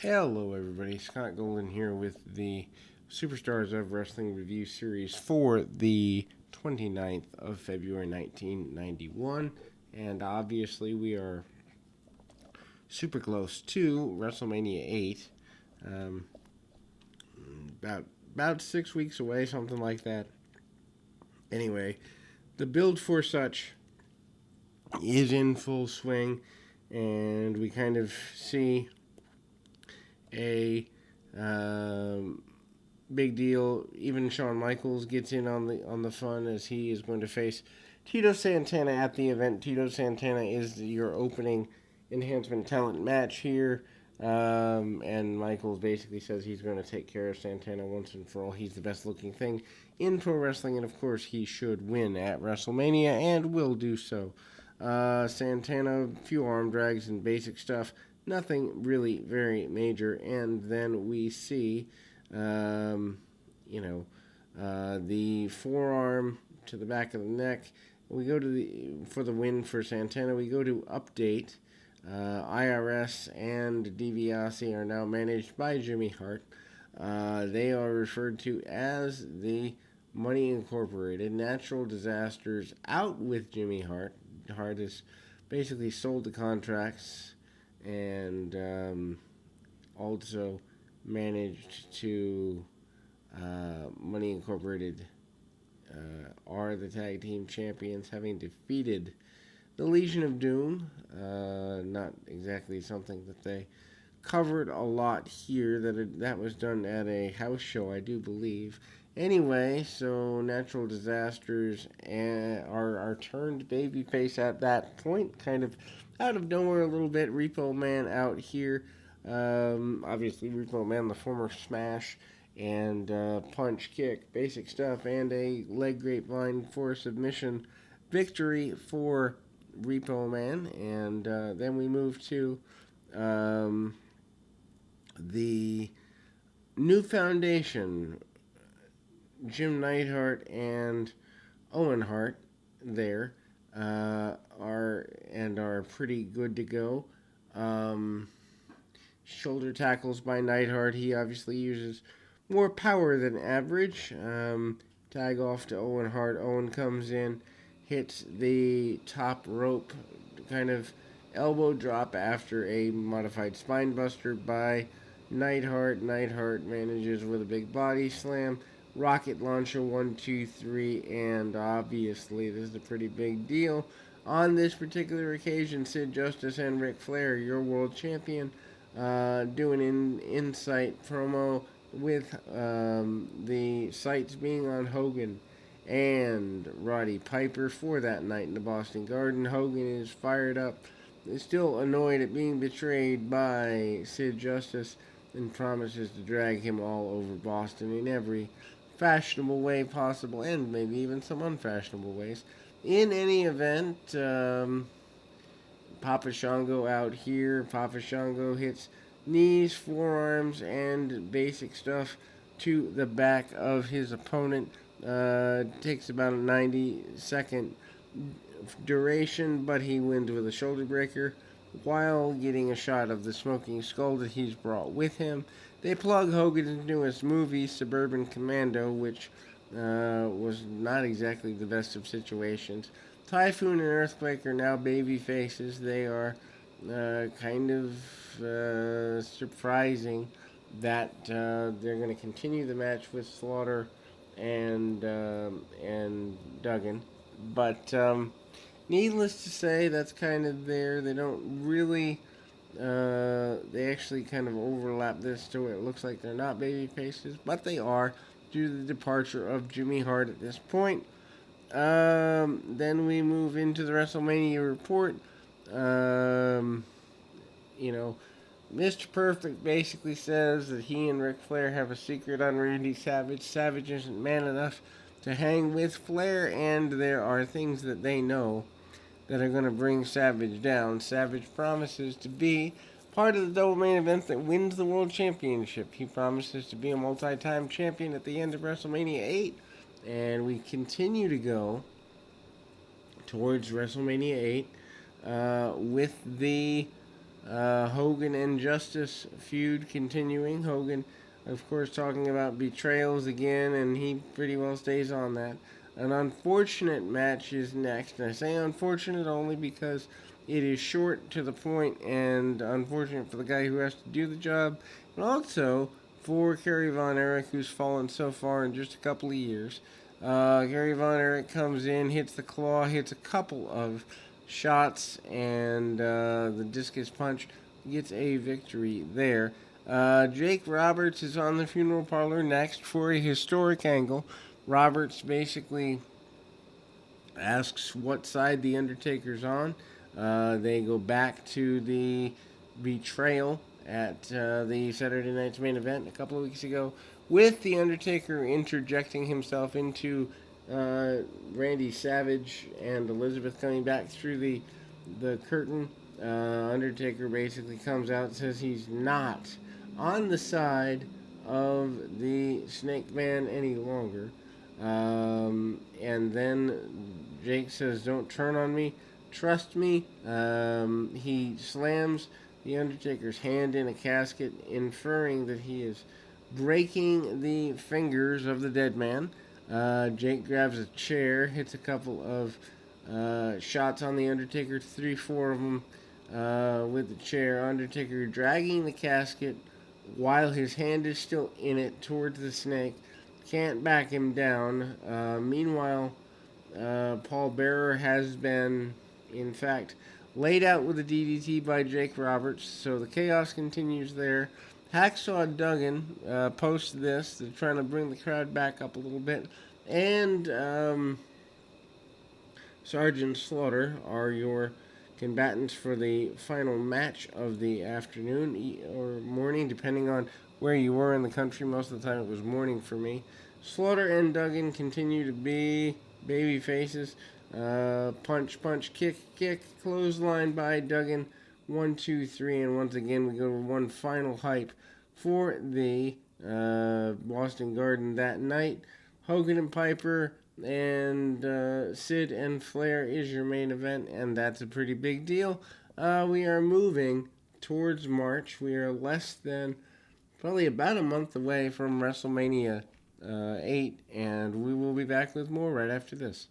Hello, everybody. Scott Golden here with the Superstars of Wrestling Review Series for the 29th of February 1991. And obviously, we are super close to WrestleMania 8. Um, about 6 weeks away, something like that. Anyway, the build for such is in full swing, and we kind of see a big deal. Even Shawn Michaels gets in on the fun as he is going to face Tito Santana at the event. Tito Santana is your opening enhancement talent match here. And Michaels basically says he's going to take care of Santana once and for all. He's the best looking thing in pro wrestling, and of course he should win at WrestleMania and will do so. Santana, a few arm drags and basic stuff. Nothing really very major. And then we see, the forearm to the back of the neck. We go to for the win for Santana. We go to update. IRS and DiBiase are now managed by Jimmy Hart. They are referred to as the Money Incorporated. Natural Disasters out with Jimmy Hart. Hart has basically sold the contracts and also managed to Money Incorporated are the tag team champions, having defeated the Legion of Doom. Not exactly something that they covered a lot here. That was done at a house show, I do believe. Anyway, so Natural Disasters are turned babyface at that point, kind of out of nowhere a little bit. Repo Man out here. Obviously, Repo Man, the former Smash and punch, kick, basic stuff, and a leg grapevine for submission victory for Repo Man. And then we move to the new foundation. Jim Neidhart and Owen Hart there are pretty good to go. Shoulder tackles by Neidhart. He obviously uses more power than average. Tag off to Owen Hart. Owen comes in, hits the top rope, kind of elbow drop after a modified spine buster by Neidhart. Neidhart manages with a big body slam. Rocket launcher 1, 2, 3, and obviously this is a pretty big deal. On this particular occasion, Sid Justice and Ric Flair, your world champion, doing an insight promo with the sights being on Hogan and Roddy Piper for that night in the Boston Garden. Hogan is fired up, is still annoyed at being betrayed by Sid Justice, and promises to drag him all over Boston in every fashionable way possible, and maybe even some unfashionable ways. In any event, Papa Shango out here. Papa Shango hits knees, forearms, and basic stuff to the back of his opponent. Takes about a 90-second duration, but he wins with a shoulder breaker while getting a shot of the smoking skull that he's brought with him. They plug Hogan's newest movie, Suburban Commando, which was not exactly the best of situations. Typhoon and Earthquake are now baby faces. They are kind of surprising that they're going to continue the match with Slaughter and Duggan, but needless to say, that's kind of there. They don't really. They actually kind of overlap this to where it looks like they're not baby faces, but they are due to the departure of Jimmy Hart at this point. Then we move into the WrestleMania report. You know, Mr. Perfect basically says that he and Ric Flair have a secret on Randy Savage. Savage isn't man enough to hang with Flair, and there are things that they know that are going to bring Savage down. Savage promises to be part of the double main event that wins the World Championship. He promises to be a multi-time champion at the end of WrestleMania 8. And we continue to go towards WrestleMania 8 with the Hogan and Justice feud continuing. Hogan, of course, talking about betrayals again, and he pretty well stays on that. An unfortunate match is next, and I say unfortunate only because it is short to the point, and unfortunate for the guy who has to do the job, and also for Kerry Von Erich, who's fallen so far in just a couple of years. Gary Von Erich comes in, hits the claw, hits a couple of shots, and the discus punch gets a victory there. Jake Roberts is on the funeral parlor next for a historic angle. Roberts basically asks what side the Undertaker's on. They go back to the betrayal at the Saturday Night's Main Event a couple of weeks ago, with the Undertaker interjecting himself into Randy Savage and Elizabeth coming back through the curtain. Undertaker basically comes out and says he's not on the side of the Snake Man any longer. And then Jake says, "Don't turn on me. Trust me." He slams the Undertaker's hand in a casket, inferring that he is breaking the fingers of the dead man. Jake grabs a chair, hits a couple of shots on the Undertaker, 3-4 of them with the chair. Undertaker dragging the casket while his hand is still in it towards the snake. Can't back him down. Meanwhile, Paul Bearer has been, in fact, laid out with a DDT by Jake Roberts, so the chaos continues there. Hacksaw Duggan posts this. They're trying to bring the crowd back up a little bit. And Sergeant Slaughter are your combatants for the final match of the afternoon or morning, depending on where you were in the country. Most of the time it was morning for me. Slaughter and Duggan continue to be baby faces. Punch, punch, kick, kick, clothesline by Duggan. 1, 2, 3, and once again we go to one final hype for the Boston Garden that night. Hogan and Piper and Sid and Flair is your main event, and that's a pretty big deal. We are moving towards March. We are less than, probably about a month away from WrestleMania 8, and we will be back with more right after this.